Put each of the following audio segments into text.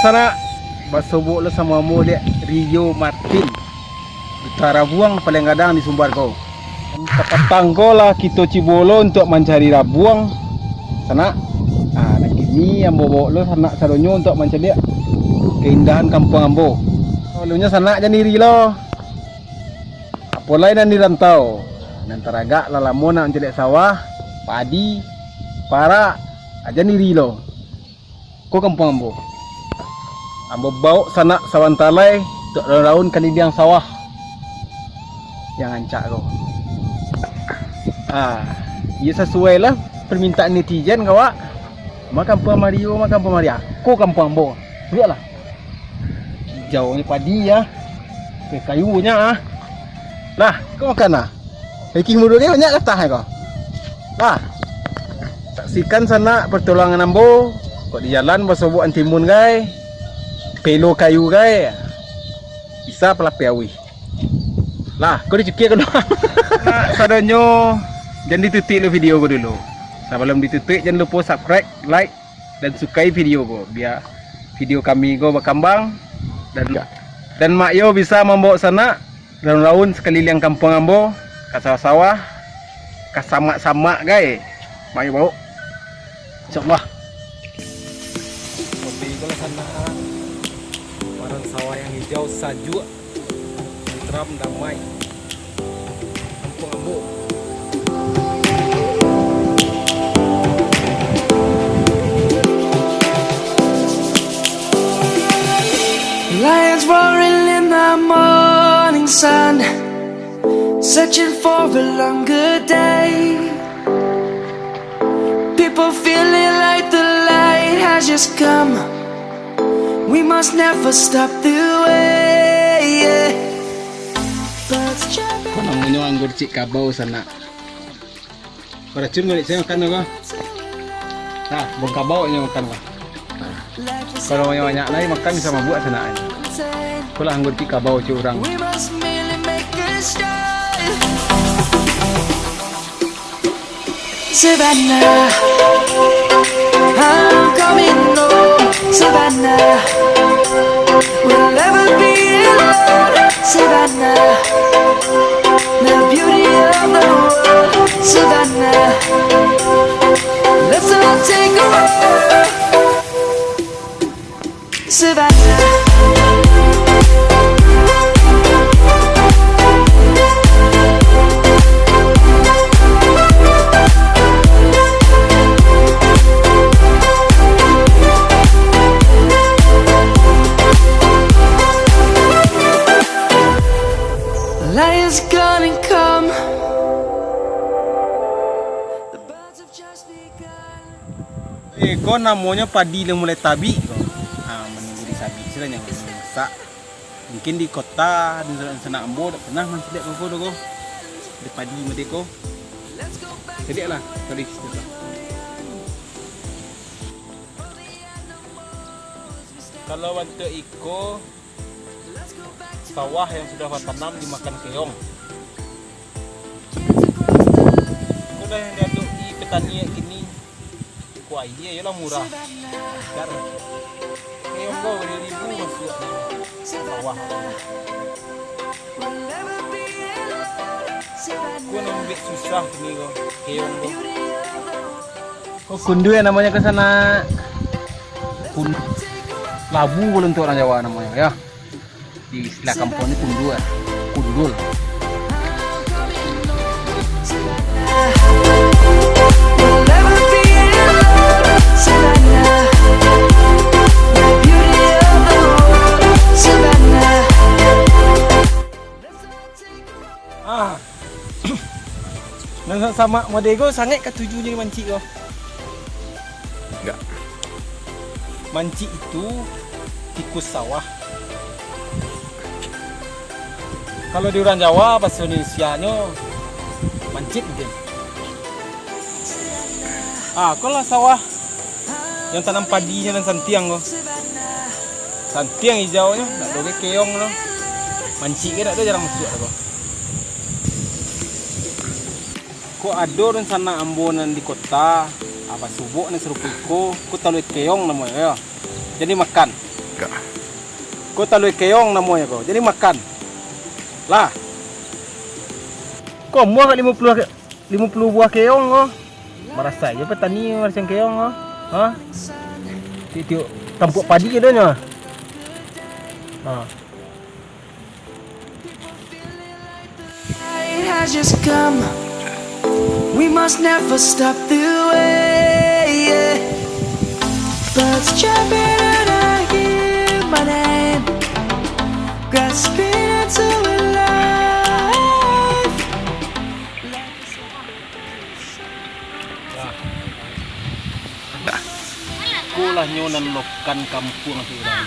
sana basubok lo sama mo dia Rio Martin. Utara buang paling kadang di Sumbar kau. Kapatang ko lah kita Cibolo untuk mencari rabuang sana. Nah kini ambo bawa lo sana sadonyo untuk mencari keindahan kampung ambo. Lalunya sana aja niri lo. Apa lain dan dirantau. Antara agak lalamon nak mencari sawah, padi, para aja niri lo. Ko kampung ambo. Ambo bawa sana sawantalai untuk daun kalidiang sawah. Yang ancak kau. Ia sesuai lah permintaan netizen kawak. Makan Mario, makan Maria. Ko kampung ambo. Lihatlah. Hijau ni padi ya. Kayunya Lah, kau makan lah. Hiking muda dia banyak latah kau. Lah. Saksikan sana pertolongan ambo. Kau di jalan basobok antimun gai. Pelo kayu gai. Bisa pelapiawi. Lah, kau dicekik kau doang. Sadonyo jangan ditutup lo video ko dulu. Sebelum ditutup jangan lupa subscribe, like dan sukai video ko biar video kami ko berkembang dan Mak Yo bisa membawa sana raun-raun sekeliling kampung ambo, ke sawah-sawah, ke samak-samak gai. Mak Yo bawa. Insyaallah. Kopi kalau sana warna sawah yang hijau sajuk, tentram damai. Kampung ambo. Lions roaring in the morning sun, searching for a longer day. People feeling like the light has just come. We must never stop the way. Kau namanya anggur cik kabau sana. Beracun kau saya makan apa? Nah, bong kabau yang makan apa? Kalau banyak lagi makan bisa membuat sana. Kau lah anggur cik kabau cik orang. Savannah, I'm coming home. Savannah, we'll never be alone. Savannah, the beauty of the world. Savannah, let's all take a walk. Savannah. Lions gonna come. The birds have just begun. Kau namanya padi yang mulai tabi kau. Menunggu di sabi istilahnya masak. Mungkin di kota di sana ambo tak pernah mancing lihat kau dogo. Di padi medeko. Jadi lah tadi cerita. Kalau waktu iko sawah yang sudah tanam dimakan keong. Sudah yang diaduk di petani kini. Kuah dia ialah murah. Karena keong kau 2,000 masuk sawah. Kau nak ambil susah ni kau keong kau. Kau kundu ya namanya ke sana. Labu kalau untuk orang Jawa namanya ya. Di istilah kampung ini kundul. Kundul. Dan sama modego sangat ketujuhnya mancik kau. Enggak. Mancik itu tikus sawah. Kalau di orang Jawa bahasa Indonesianya mancit mungkin. Kalau sawah yang tanam padinya dan santiang kok. Santiang hijaunya, nak doge keong loh. Mancit ke tak ada jarang masuk kok. Kok ada orang sana ambonan di kota, apa subuk ni serupa ko tahu keong namanya ya. Jadi makan. Kau talui keong namanya kau. Jadi makan. Lah. Kau muat 50 buah keong kau. Merasa je petani macam keong kau. Ha? Tiuk tampuk padi dia nya. Ha. It has just come. We must never stop the way. Yeah. Birds chirping and I hear my name, grasping into life. Kulah nyonan lokan kampung tu dah.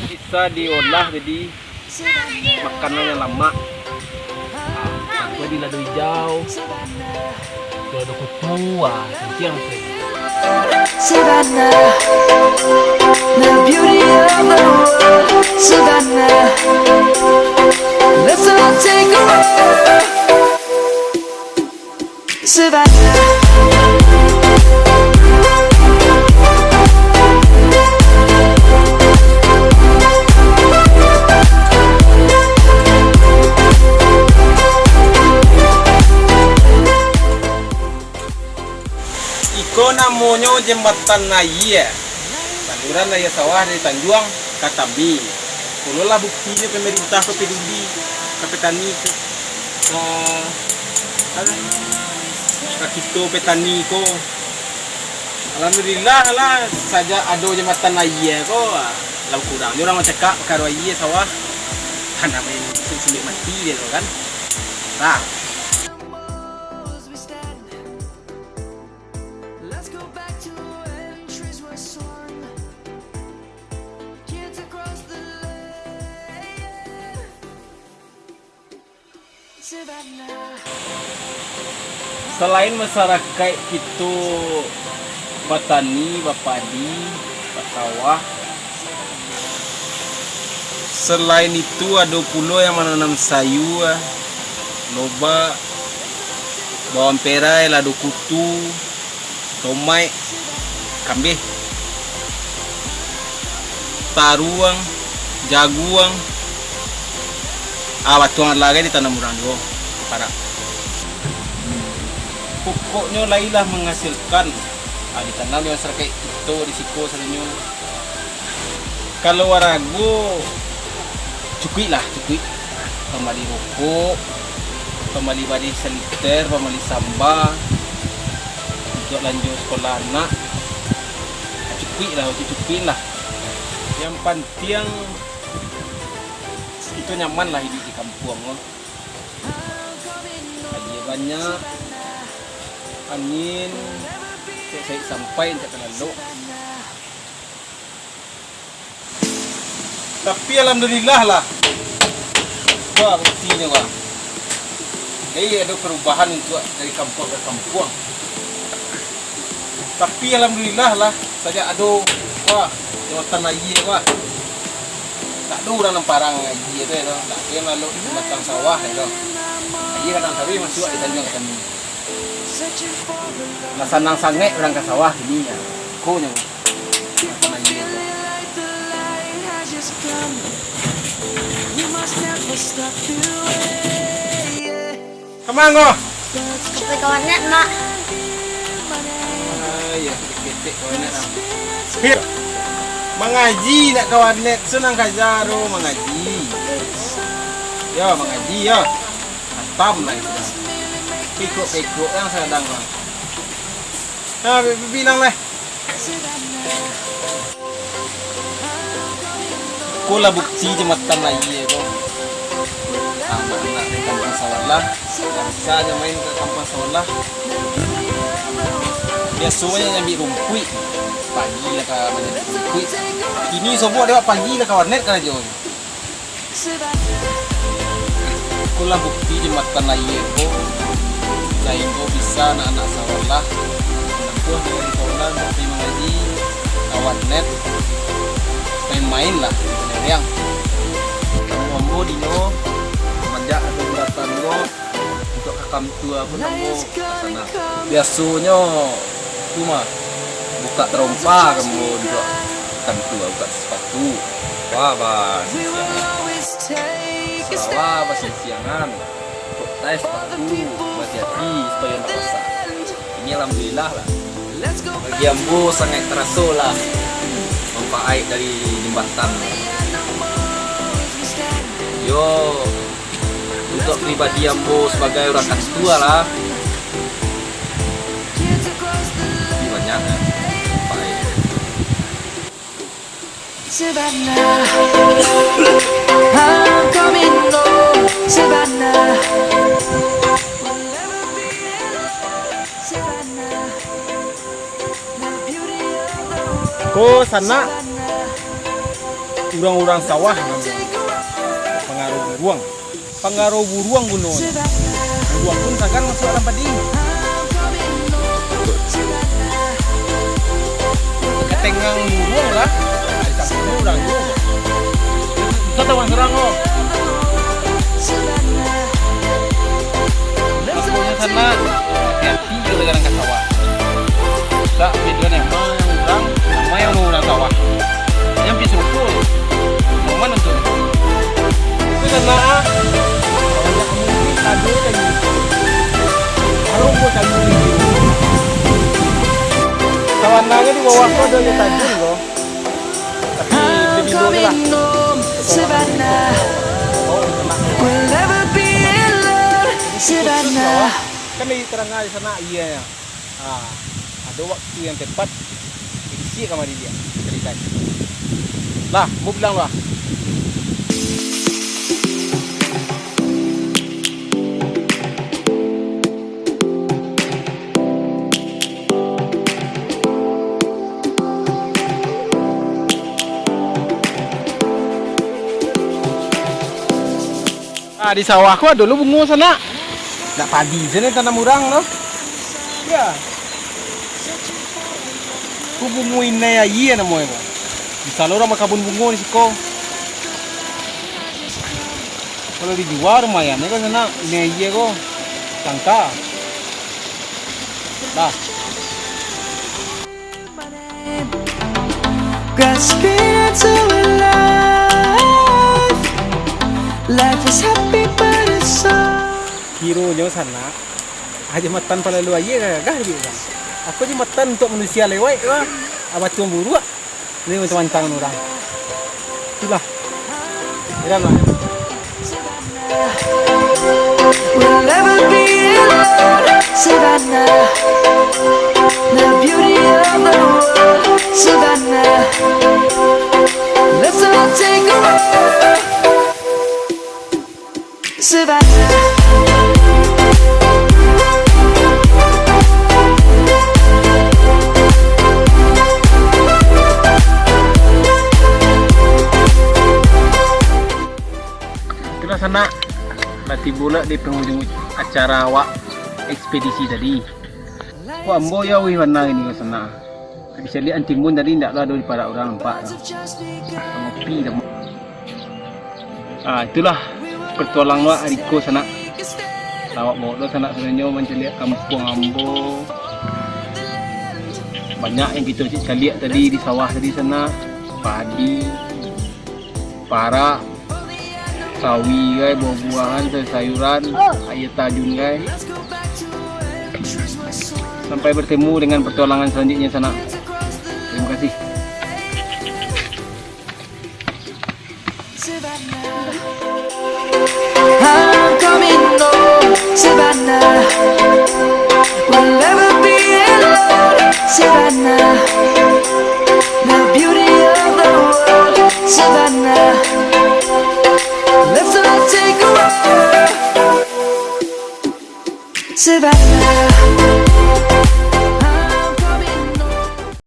Bisa diolah jadi makanannya lama. Kau di lado hijau, kau ada kutu, siang tu. Savannah, the beauty of the world. Savannah, let's all take a walk. Savannah. Iko namanya jembatan Naya. Saluran Naya sawah dari Tanjuang ke Tambi. Kululah buktinya pemerintah ke peduli ke petani ke kita petani ko. Alhamdulillah lah saja ada jembatan Naya ko. Lalu kurang orang mencekak karo iya sawah. Karena main sulit mati dia tu kan. Nah. Selain masyarakat itu petani, bapadi, sawah. Selain itu ada pulau yang menanam sayur, loba, bawang perai, lado kutu, tomai, kambing, taruang, jaguang. Batuan lagi ditanam orang dua para. Pokoknya lailah menghasilkan ditanam di masyarakat itu risiko sebenarnya. Kalau warago cukup lah, cukup. Pembali rokok, pembali badi seliter, pembali samba untuk lanjut sekolah anak. Cukup lah. Yang penting itu nyaman lah hidup di kampung loh. Air banyak, angin, saya sampai tak terlalu. Tapi alhamdulillah lah, wah buktinya wah. Jadi ada perubahan untuk dari kampung ke kampung. Tapi alhamdulillah lah, saja ada wah jawatan lagi wah. Tak ada orang namparang ngaji itu ya, tak ada lalu batang sawah itu. Ngaji kadang sawi masuk di Tanjung kami. Lah sanang sangai orang ke sawah ini ya. Ko nya. Ngaji itu. Kemang kau? Ke kawanet mak. Ya, ketik kawanet. Hir. Mengaji nak kawanet senang kajaro mengaji. Ya, mengaji ya. Atam lah itu. Pikuk yang sedang bang. Nah, bilang lah. Kola bukti jembatan lagi ya kau. Anak di kampung Sawalah, bisa aja main ke kampung Sawalah. Biasanya nyambi rumput. Pagi lah kau banyak rumput. Ini semua dia pagi lah kawan net kan aja. Kola bukti jembatan lagi ya kau. Sehingga bisa anak-anak Sawalah menempuh dengan sekolah seperti mengaji, kawan net, main-main lah, yang kamu dino, menjak ada datang lo untuk kakam tua pun nemu sana. Biasanya cuma buka terompa kamu juga jembatan tua buat sepatu. Wah, bah, We will always take a Sarawak stand. masih siangan. Tes sepatu, hati-hati supaya tak rosak. Ini alhamdulillah lah. Let's go back Bagi Ambo sangat terasa lah manfaat dari jembatan. as we stand. Yo, untuk pribadi Ambo sebagai orang tua lah, Kids across the lebih banyak manfaat. Savannah, I'm coming home, Savannah. We'll never be alone, Savannah. The beauty of the world, Ko sana Savannah. orang-orang sawah namanya. Take a ride, Pengaruh buruang. Pengaruh buruang gunung. Savannah. Buruang pun sangat masuk dalam padi. I'm coming home, Savannah. Ketengang buruang lah. Ada campur orang tu. Bisa tahu serang lo. Savannah. Let's Punya all take sana. a ride. Hati je dengan kat sawah. Tak beda ni orang, ramai orang sawah. Yang pergi serupul. Mau mana tu? Itu sana. Banyak mungkin ada lagi. Kalau buat kayu ni. Sawananya di bawah kau ada yang tajam kau. Tapi I'm lebih dulu lah. coming home, Savannah. Oh, tenang. We'll never be alone, Savannah. Kan di terang di sana iya ya. Ada waktu yang tepat diisi sama dia cerita. Lah, mau bilang lah. Di sawah aku ada dulu bunga sana. Nak padi je ni tanam urang no. Ya. Ku bunga ini ya iya na mo. Di sana orang makabun bunga ni siko. Kalau dijual lumayan ni kan sana ini iya ko. Tangka. Dah. Grasping into a life. Life is happy but it's so. Kiro nyo sana. Aja matan pala lu iya gah lebih bang. Aku je matan untuk manusia lewat lah. Abat tuan buru ah. Ni macam-macam orang. Itulah. Iram lah. We'll never be alone, Savannah. The beauty of the world, Savannah. Let's all take a ride, Savannah. Itulah sana. Nanti pula di penghujung acara awak ekspedisi tadi. Wah, ambo ya wih warna ini ke sana. Bisa lihat timun tadi tidaklah ada para orang nampak. Ngopi dah. Itulah pertualang awak Ariko sana. Lawak bawa lo sana sebenarnya macam lihat kampung ambo. Banyak yang kita cik lihat tadi di sawah tadi sana. Padi, para sawi guys, buah-buahan, sayuran, ayat tajun guys. Sampai bertemu dengan pertualangan selanjutnya sana. Terima kasih. I'm coming home, Savannah. We'll never be alone, Savannah. The beauty of the world, Savannah. Let's all take a ride, Savannah.